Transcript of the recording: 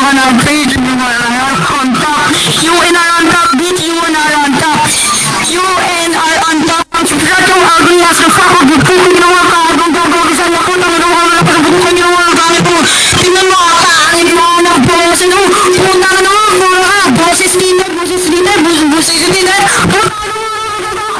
ka na, bitch. You are on top. UN are on top, bitch. UN are on top. UN are on top. Shut your ugly ass the fuck up. Kung ginawa ka, kung gagawin sa lakot, ang ginawa ka, kung ginawa ka, tingnan mo ka, ang ginawa ng boses mo. Puta ka naman, mga boses leader, boses leader, boses leader. Puta ka naman.